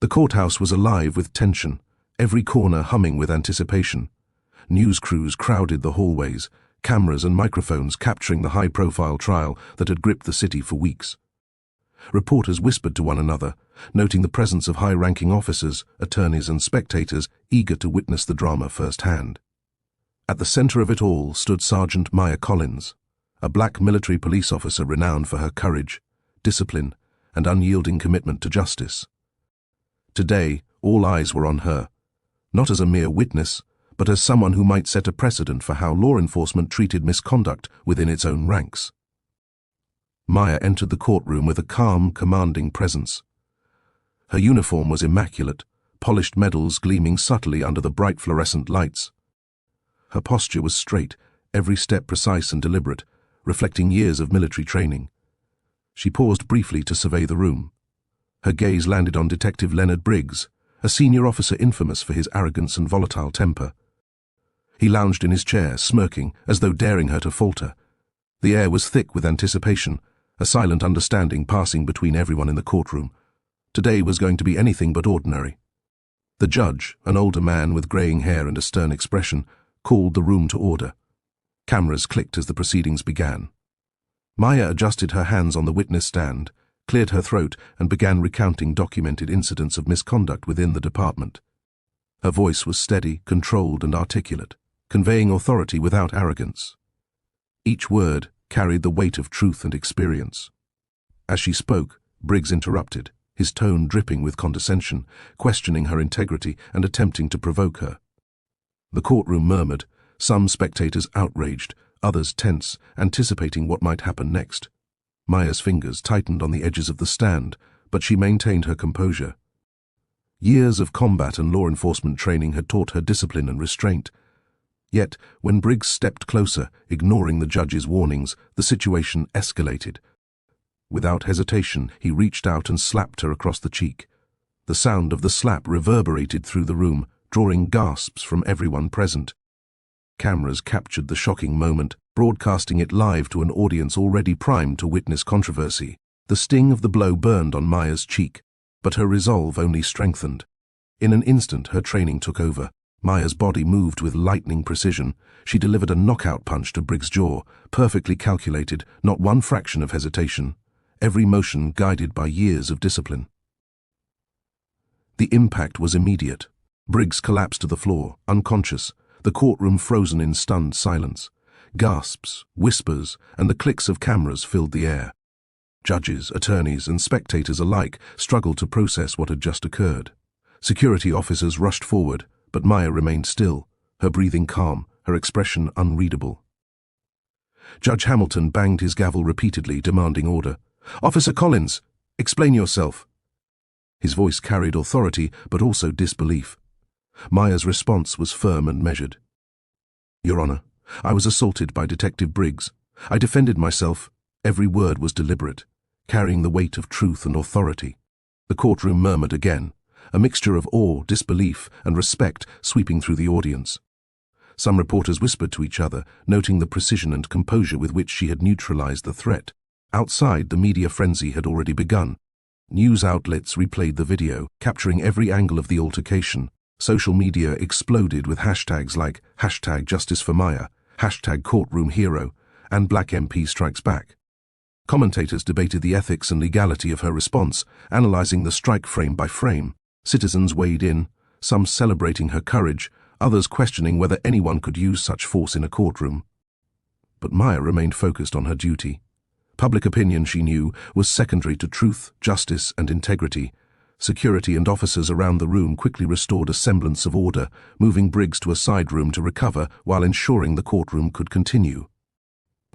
The courthouse was alive with tension, every corner humming with anticipation. News crews crowded the hallways, cameras and microphones capturing the high-profile trial that had gripped the city for weeks. Reporters whispered to one another, noting the presence of high-ranking officers, attorneys and spectators eager to witness the drama firsthand. At the center of it all stood Sergeant Maya Collins, a black military police officer renowned for her courage, discipline, and unyielding commitment to justice. Today, all eyes were on her, not as a mere witness, but as someone who might set a precedent for how law enforcement treated misconduct within its own ranks. Maya entered the courtroom with a calm, commanding presence. Her uniform was immaculate, polished medals gleaming subtly under the bright fluorescent lights. Her posture was straight, every step precise and deliberate, reflecting years of military training. She paused briefly to survey the room. Her gaze landed on Detective Leonard Briggs, a senior officer infamous for his arrogance and volatile temper. He lounged in his chair, smirking, as though daring her to falter. The air was thick with anticipation, a silent understanding passing between everyone in the courtroom. Today was going to be anything but ordinary. The judge, an older man with graying hair and a stern expression, called the room to order. Cameras clicked as the proceedings began. Maya adjusted her hands on the witness stand, cleared her throat, and began recounting documented incidents of misconduct within the department. Her voice was steady, controlled, and articulate, conveying authority without arrogance. Each word carried the weight of truth and experience. As she spoke, Briggs interrupted, his tone dripping with condescension, questioning her integrity and attempting to provoke her. The courtroom murmured, some spectators outraged, others tense, anticipating what might happen next. Maya's fingers tightened on the edges of the stand, but she maintained her composure. Years of combat and law enforcement training had taught her discipline and restraint. Yet, when Briggs stepped closer, ignoring the judge's warnings, the situation escalated. Without hesitation, he reached out and slapped her across the cheek. The sound of the slap reverberated through the room, drawing gasps from everyone present. Cameras captured the shocking moment, broadcasting it live to an audience already primed to witness controversy. The sting of the blow burned on Maya's cheek, but her resolve only strengthened. In an instant, her training took over. Maya's body moved with lightning precision. She delivered a knockout punch to Briggs' jaw, perfectly calculated, not one fraction of hesitation, every motion guided by years of discipline. The impact was immediate. Briggs collapsed to the floor, unconscious, the courtroom frozen in stunned silence. Gasps, whispers, and the clicks of cameras filled the air. Judges, attorneys, and spectators alike struggled to process what had just occurred. Security officers rushed forward, but Maya remained still, her breathing calm, her expression unreadable. Judge Hamilton banged his gavel repeatedly, demanding order. "Officer Collins, explain yourself." His voice carried authority, but also disbelief. Maya's response was firm and measured. "Your Honor, I was assaulted by Detective Briggs. I defended myself. Every word was deliberate, carrying the weight of truth and authority." The courtroom murmured again, a mixture of awe, disbelief, and respect sweeping through the audience. Some reporters whispered to each other, noting the precision and composure with which she had neutralized the threat. Outside, the media frenzy had already begun. News outlets replayed the video, capturing every angle of the altercation. Social media exploded with hashtags like #JusticeForMaya, #CourtroomHero, and Black MP Strikes Back. Commentators debated the ethics and legality of her response, analyzing the strike frame by frame. Citizens weighed in, some celebrating her courage, others questioning whether anyone could use such force in a courtroom. But Maya remained focused on her duty. Public opinion, she knew, was secondary to truth, justice, and integrity. Security and officers around the room quickly restored a semblance of order, moving Briggs to a side room to recover while ensuring the courtroom could continue.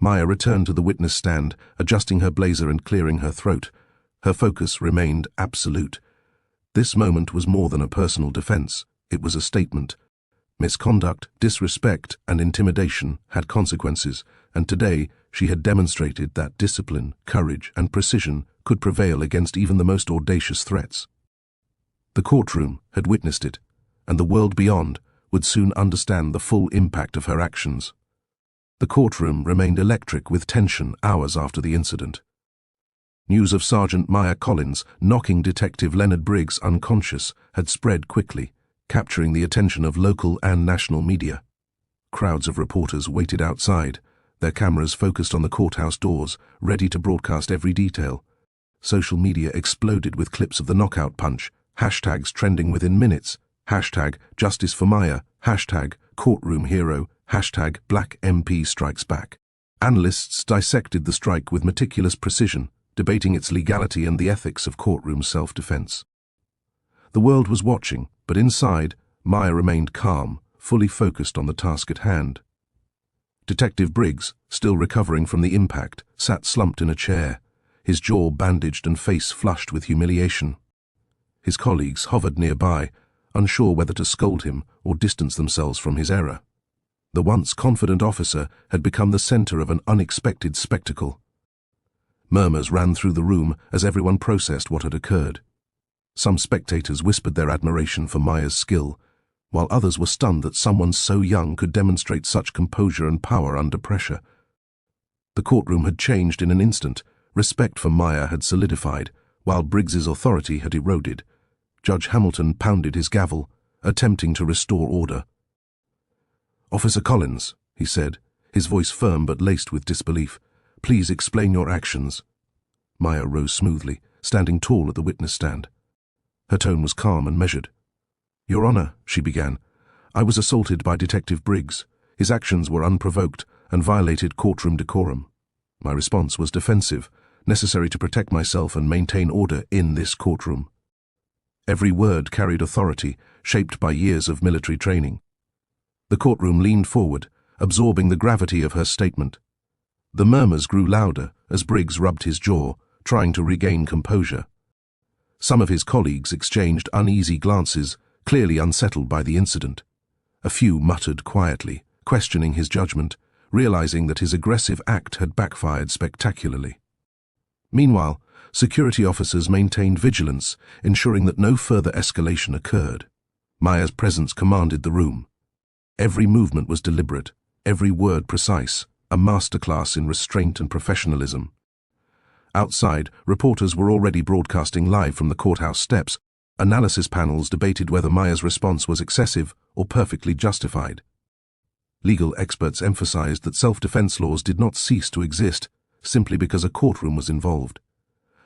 Maya returned to the witness stand, adjusting her blazer and clearing her throat. Her focus remained absolute. This moment was more than a personal defense. It was a statement. Misconduct, disrespect, and intimidation had consequences, and today she had demonstrated that discipline, courage, and precision could prevail against even the most audacious threats. The courtroom had witnessed it, and the world beyond would soon understand the full impact of her actions. The courtroom remained electric with tension hours after the incident. News of Sergeant Maya Collins knocking Detective Leonard Briggs unconscious had spread quickly, capturing the attention of local and national media. Crowds of reporters waited outside, their cameras focused on the courthouse doors, ready to broadcast every detail. Social media exploded with clips of the knockout punch, hashtags trending within minutes, hashtag Justice for Maya, hashtag Courtroom Hero, hashtag Black MP Strikes Back. Analysts dissected the strike with meticulous precision, debating its legality and the ethics of courtroom self-defense. The world was watching, but inside, Maya remained calm, fully focused on the task at hand. Detective Briggs, still recovering from the impact, sat slumped in a chair, his jaw bandaged and face flushed with humiliation. His colleagues hovered nearby, unsure whether to scold him or distance themselves from his error. The once confident officer had become the center of an unexpected spectacle. Murmurs ran through the room as everyone processed what had occurred. Some spectators whispered their admiration for Maya's skill, while others were stunned that someone so young could demonstrate such composure and power under pressure. The courtroom had changed in an instant. Respect for Maya had solidified, while Briggs's authority had eroded. Judge Hamilton pounded his gavel, attempting to restore order. "Officer Collins," he said, his voice firm but laced with disbelief, "please explain your actions." Maya rose smoothly, standing tall at the witness stand. Her tone was calm and measured. "Your Honor," she began, "I was assaulted by Detective Briggs. His actions were unprovoked and violated courtroom decorum. My response was defensive, necessary to protect myself and maintain order in this courtroom." Every word carried authority, shaped by years of military training. The courtroom leaned forward, absorbing the gravity of her statement. The murmurs grew louder as Briggs rubbed his jaw, trying to regain composure. Some of his colleagues exchanged uneasy glances, clearly unsettled by the incident. A few muttered quietly, questioning his judgment, realizing that his aggressive act had backfired spectacularly. Meanwhile, security officers maintained vigilance, ensuring that no further escalation occurred. Maya's presence commanded the room. Every movement was deliberate, every word precise, a masterclass in restraint and professionalism. Outside, reporters were already broadcasting live from the courthouse steps. Analysis panels debated whether Maya's response was excessive or perfectly justified. Legal experts emphasized that self-defense laws did not cease to exist simply because a courtroom was involved.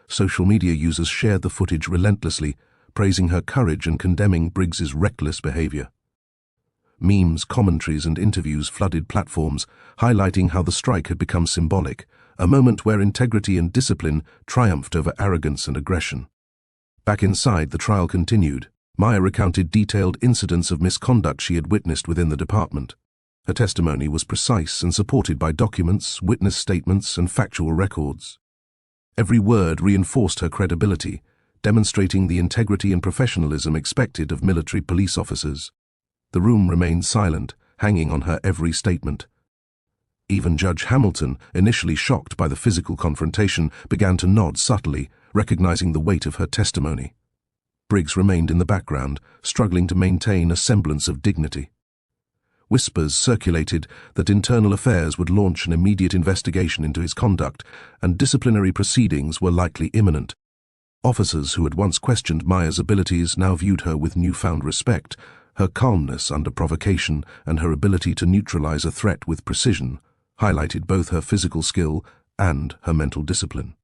Social media users shared the footage relentlessly, praising her courage and condemning Briggs's reckless behavior. Memes, commentaries, and interviews flooded platforms, highlighting how the strike had become symbolic, a moment where integrity and discipline triumphed over arrogance and aggression. Back inside, the trial continued. Maya recounted detailed incidents of misconduct she had witnessed within the department. Her testimony was precise and supported by documents, witness statements, and factual records. Every word reinforced her credibility, demonstrating the integrity and professionalism expected of military police officers. The room remained silent, hanging on her every statement. Even Judge Hamilton, initially shocked by the physical confrontation, began to nod subtly, recognizing the weight of her testimony. Briggs remained in the background, struggling to maintain a semblance of dignity. Whispers circulated that Internal Affairs would launch an immediate investigation into his conduct, and disciplinary proceedings were likely imminent. Officers who had once questioned Maya's abilities now viewed her with newfound respect. Her calmness under provocation and her ability to neutralize a threat with precision highlighted both her physical skill and her mental discipline.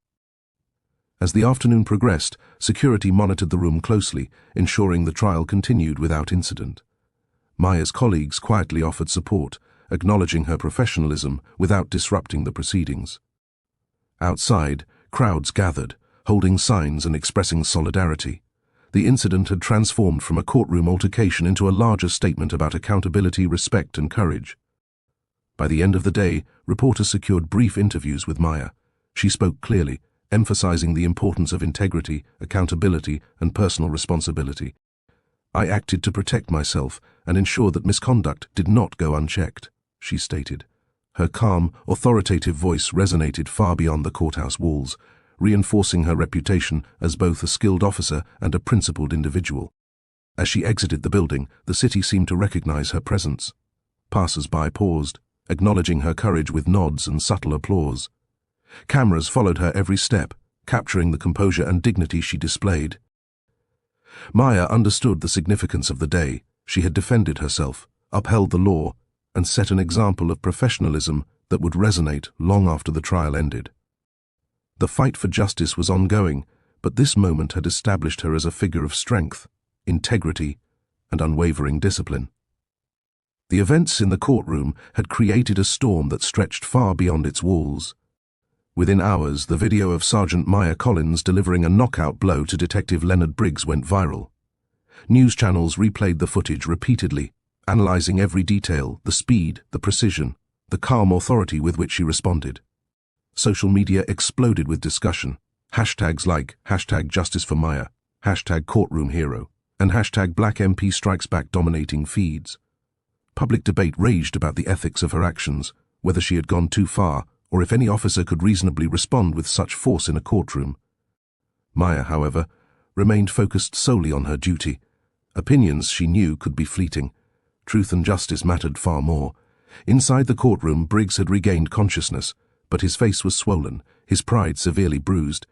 As the afternoon progressed, security monitored the room closely, ensuring the trial continued without incident. Maya's colleagues quietly offered support, acknowledging her professionalism without disrupting the proceedings. Outside, crowds gathered, holding signs and expressing solidarity. The incident had transformed from a courtroom altercation into a larger statement about accountability, respect, and courage. By the end of the day, reporters secured brief interviews with Maya. She spoke clearly, emphasizing the importance of integrity, accountability, and personal responsibility. "I acted to protect myself and ensure that misconduct did not go unchecked," she stated. Her calm, authoritative voice resonated far beyond the courthouse walls, reinforcing her reputation as both a skilled officer and a principled individual. As she exited the building, the city seemed to recognize her presence. Passers-by paused, acknowledging her courage with nods and subtle applause. Cameras followed her every step, capturing the composure and dignity she displayed. Maya understood the significance of the day. She had defended herself, upheld the law, and set an example of professionalism that would resonate long after the trial ended. The fight for justice was ongoing, but this moment had established her as a figure of strength, integrity, and unwavering discipline. The events in the courtroom had created a storm that stretched far beyond its walls. Within hours, the video of Sergeant Maya Collins delivering a knockout blow to Detective Leonard Briggs went viral. News channels replayed the footage repeatedly, analyzing every detail, the speed, the precision, the calm authority with which she responded. Social media exploded with discussion. Hashtags like #JusticeForMaya, #CourtroomHero, and #BlackMPStrikesBack dominating feeds. Public debate raged about the ethics of her actions, whether she had gone too far, or if any officer could reasonably respond with such force in a courtroom. Maya, however, remained focused solely on her duty. Opinions, she knew, could be fleeting. Truth and justice mattered far more. Inside the courtroom, Briggs had regained consciousness, but his face was swollen, his pride severely bruised.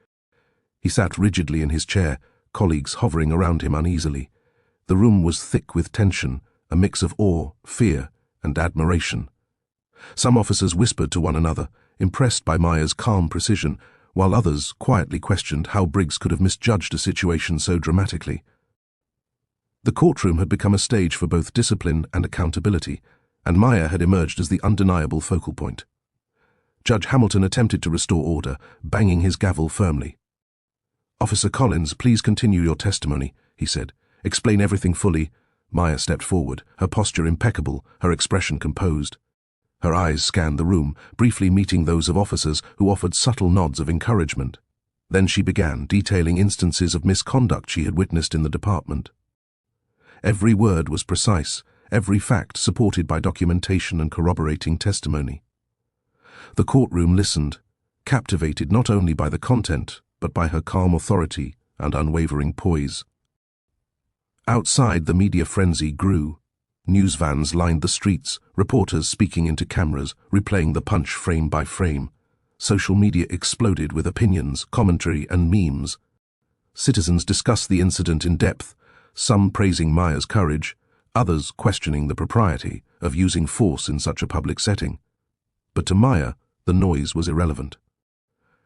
He sat rigidly in his chair, colleagues hovering around him uneasily. The room was thick with tension, a mix of awe, fear, and admiration. Some officers whispered to one another, impressed by Maya's calm precision, while others quietly questioned how Briggs could have misjudged a situation so dramatically. The courtroom had become a stage for both discipline and accountability, and Maya had emerged as the undeniable focal point. Judge Hamilton attempted to restore order, banging his gavel firmly. "Officer Collins, please continue your testimony," he said. "Explain everything fully." Maya stepped forward, her posture impeccable, her expression composed. Her eyes scanned the room, briefly meeting those of officers who offered subtle nods of encouragement. Then she began, detailing instances of misconduct she had witnessed in the department. Every word was precise, every fact supported by documentation and corroborating testimony. The courtroom listened, captivated not only by the content, but by her calm authority and unwavering poise. Outside, the media frenzy grew. News vans lined the streets, reporters speaking into cameras, replaying the punch frame by frame. Social media exploded with opinions, commentary, and memes. Citizens discussed the incident in depth, some praising Maya's courage, others questioning the propriety of using force in such a public setting. But to Maya, the noise was irrelevant.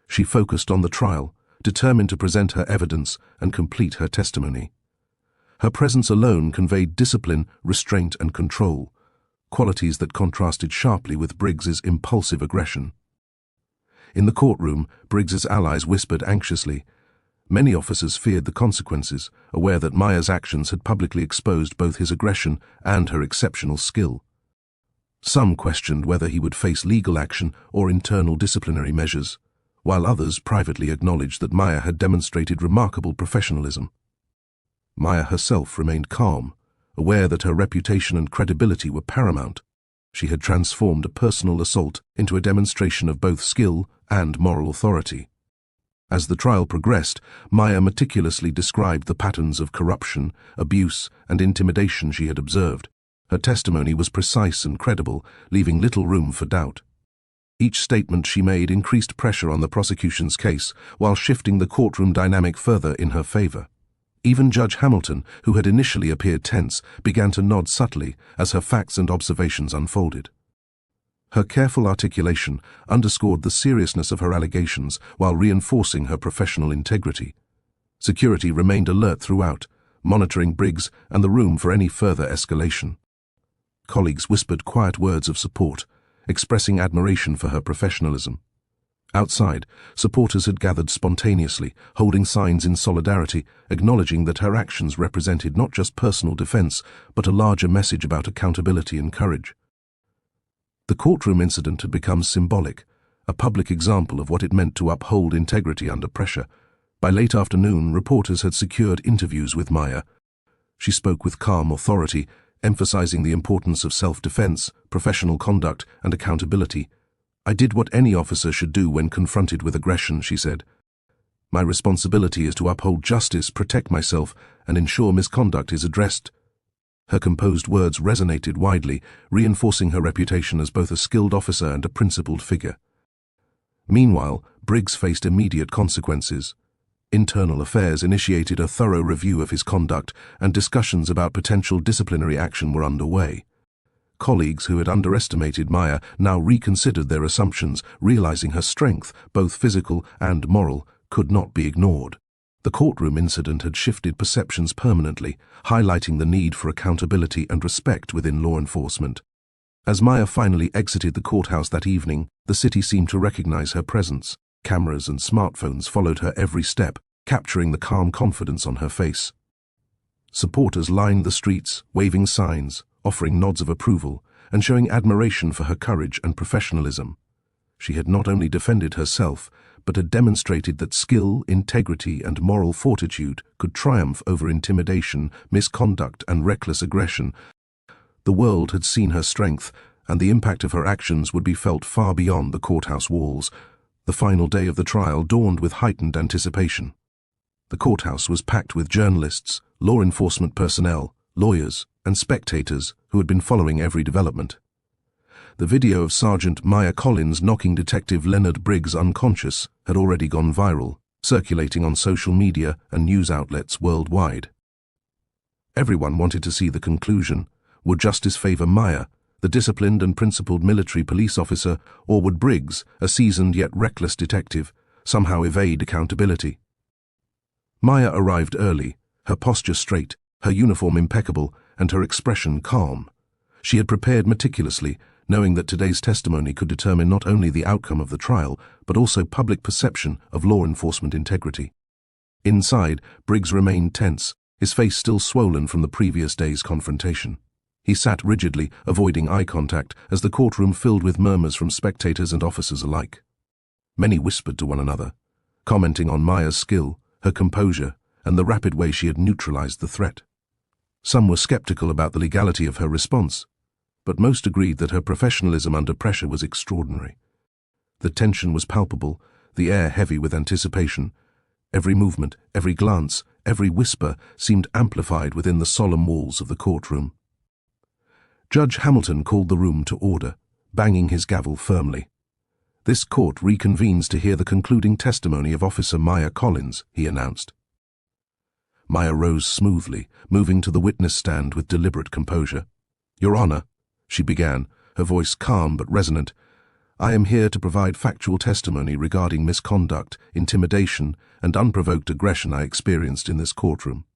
She focused on the trial, determined to present her evidence and complete her testimony. Her presence alone conveyed discipline, restraint, and control, qualities that contrasted sharply with Briggs's impulsive aggression. In the courtroom, Briggs's allies whispered anxiously. Many officers feared the consequences, aware that Maya's actions had publicly exposed both his aggression and her exceptional skill. Some questioned whether he would face legal action or internal disciplinary measures, while others privately acknowledged that Maya had demonstrated remarkable professionalism. Maya herself remained calm, aware that her reputation and credibility were paramount. She had transformed a personal assault into a demonstration of both skill and moral authority. As the trial progressed, Maya meticulously described the patterns of corruption, abuse, and intimidation she had observed. Her testimony was precise and credible, leaving little room for doubt. Each statement she made increased pressure on the prosecution's case, while shifting the courtroom dynamic further in her favor. Even Judge Hamilton, who had initially appeared tense, began to nod subtly as her facts and observations unfolded. Her careful articulation underscored the seriousness of her allegations while reinforcing her professional integrity. Security remained alert throughout, monitoring Briggs and the room for any further escalation. Colleagues whispered quiet words of support, expressing admiration for her professionalism. Outside, supporters had gathered spontaneously, holding signs in solidarity, acknowledging that her actions represented not just personal defense, but a larger message about accountability and courage. The courtroom incident had become symbolic, a public example of what it meant to uphold integrity under pressure. By late afternoon, reporters had secured interviews with Maya. She spoke with calm authority, emphasizing the importance of self-defense, professional conduct, and accountability. "I did what any officer should do when confronted with aggression," she said. "My responsibility is to uphold justice, protect myself, and ensure misconduct is addressed." Her composed words resonated widely, reinforcing her reputation as both a skilled officer and a principled figure. Meanwhile, Briggs faced immediate consequences. Internal Affairs initiated a thorough review of his conduct, and discussions about potential disciplinary action were underway. Colleagues who had underestimated Maya now reconsidered their assumptions, realizing her strength, both physical and moral, could not be ignored. The courtroom incident had shifted perceptions permanently, highlighting the need for accountability and respect within law enforcement. As Maya finally exited the courthouse that evening, the city seemed to recognize her presence. Cameras and smartphones followed her every step, capturing the calm confidence on her face. Supporters lined the streets, waving signs, offering nods of approval, and showing admiration for her courage and professionalism. She had not only defended herself, but had demonstrated that skill, integrity, and moral fortitude could triumph over intimidation, misconduct, and reckless aggression. The world had seen her strength, and the impact of her actions would be felt far beyond the courthouse walls. The final day of the trial dawned with heightened anticipation. The courthouse was packed with journalists, law enforcement personnel, lawyers, and spectators who had been following every development. The video of Sergeant Maya Collins knocking Detective Leonard Briggs unconscious had already gone viral, circulating on social media and news outlets worldwide. Everyone wanted to see the conclusion. Would justice favor Maya, the disciplined and principled military police officer, or would Briggs, a seasoned yet reckless detective, somehow evade accountability? Maya arrived early, her posture straight, her uniform impeccable, and her expression calm. She had prepared meticulously, knowing that today's testimony could determine not only the outcome of the trial, but also public perception of law enforcement integrity. Inside, Briggs remained tense, his face still swollen from the previous day's confrontation. He sat rigidly, avoiding eye contact, as the courtroom filled with murmurs from spectators and officers alike. Many whispered to one another, commenting on Maya's skill, her composure, and the rapid way she had neutralized the threat. Some were skeptical about the legality of her response, but most agreed that her professionalism under pressure was extraordinary. The tension was palpable, the air heavy with anticipation. Every movement, every glance, every whisper seemed amplified within the solemn walls of the courtroom. Judge Hamilton called the room to order, banging his gavel firmly. "This court reconvenes to hear the concluding testimony of Officer Maya Collins," he announced. Maya rose smoothly, moving to the witness stand with deliberate composure. "Your Honor," she began, her voice calm but resonant, "I am here to provide factual testimony regarding misconduct, intimidation, and unprovoked aggression I experienced in this courtroom.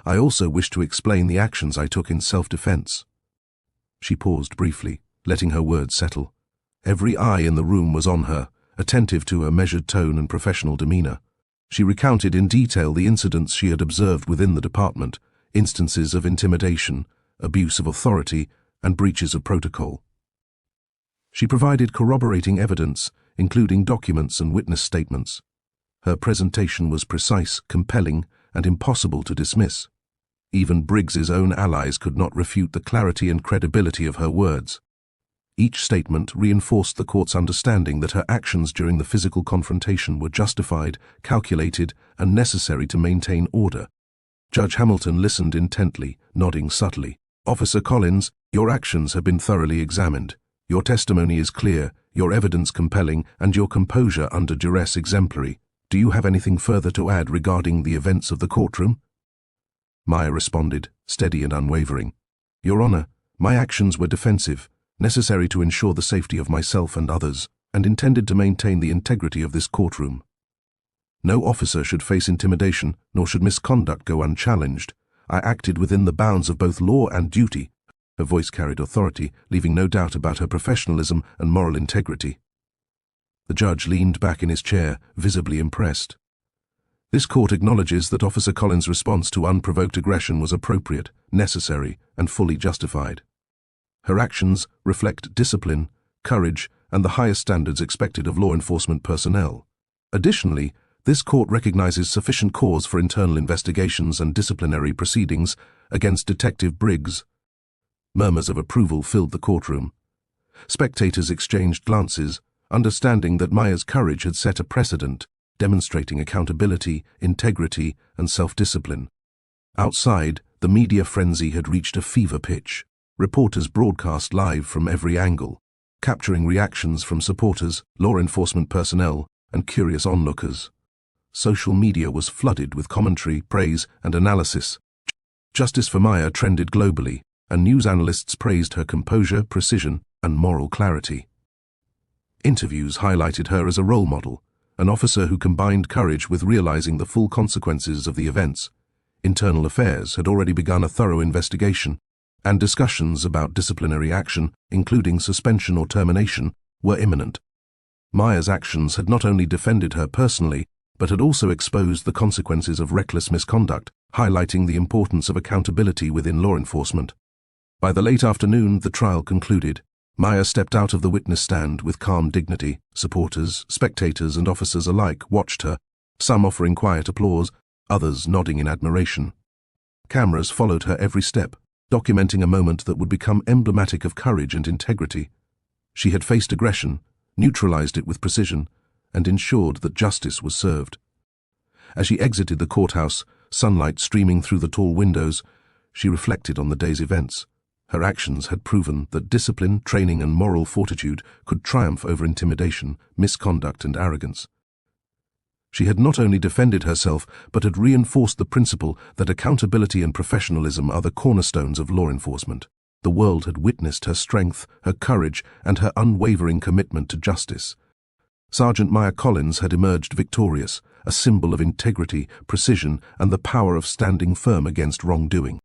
I also wish to explain the actions I took in self-defense." She paused briefly, letting her words settle. Every eye in the room was on her, attentive to her measured tone and professional demeanor. She recounted in detail the incidents she had observed within the department, instances of intimidation, abuse of authority, and breaches of protocol. She provided corroborating evidence, including documents and witness statements. Her presentation was precise, compelling, and impossible to dismiss. Even Briggs's own allies could not refute the clarity and credibility of her words. Each statement reinforced the court's understanding that her actions during the physical confrontation were justified, calculated, and necessary to maintain order. Judge Hamilton listened intently, nodding subtly. "Officer Collins, your actions have been thoroughly examined. Your testimony is clear, your evidence compelling, and your composure under duress exemplary. Do you have anything further to add regarding the events of the courtroom?" Maya responded, steady and unwavering. "Your Honor, my actions were defensive, necessary to ensure the safety of myself and others, and intended to maintain the integrity of this courtroom. No officer should face intimidation, nor should misconduct go unchallenged. I acted within the bounds of both law and duty." Her voice carried authority, leaving no doubt about her professionalism and moral integrity. The judge leaned back in his chair, visibly impressed. "This court acknowledges that Officer Collins' response to unprovoked aggression was appropriate, necessary, and fully justified. Her actions reflect discipline, courage, and the highest standards expected of law enforcement personnel. Additionally, this court recognizes sufficient cause for internal investigations and disciplinary proceedings against Detective Briggs." Murmurs of approval filled the courtroom. Spectators exchanged glances, understanding that Maya's courage had set a precedent, demonstrating accountability, integrity, and self-discipline. Outside, the media frenzy had reached a fever pitch. Reporters broadcast live from every angle, capturing reactions from supporters, law enforcement personnel, and curious onlookers. Social media was flooded with commentary, praise, and analysis. Justice for Maya trended globally, and news analysts praised her composure, precision, and moral clarity. Interviews highlighted her as a role model, an officer who combined courage with realizing the full consequences of the events. Internal Affairs had already begun a thorough investigation, and discussions about disciplinary action, including suspension or termination, were imminent. Maya's actions had not only defended her personally, but had also exposed the consequences of reckless misconduct, highlighting the importance of accountability within law enforcement. By the late afternoon, the trial concluded. Maya stepped out of the witness stand with calm dignity. Supporters, spectators, and officers alike watched her, some offering quiet applause, others nodding in admiration. Cameras followed her every step, documenting a moment that would become emblematic of courage and integrity. She had faced aggression, neutralized it with precision, and ensured that justice was served. As she exited the courthouse, sunlight streaming through the tall windows, she reflected on the day's events. Her actions had proven that discipline, training, and moral fortitude could triumph over intimidation, misconduct, and arrogance. She had not only defended herself, but had reinforced the principle that accountability and professionalism are the cornerstones of law enforcement. The world had witnessed her strength, her courage, and her unwavering commitment to justice. Sergeant Maya Collins had emerged victorious, a symbol of integrity, precision, and the power of standing firm against wrongdoing.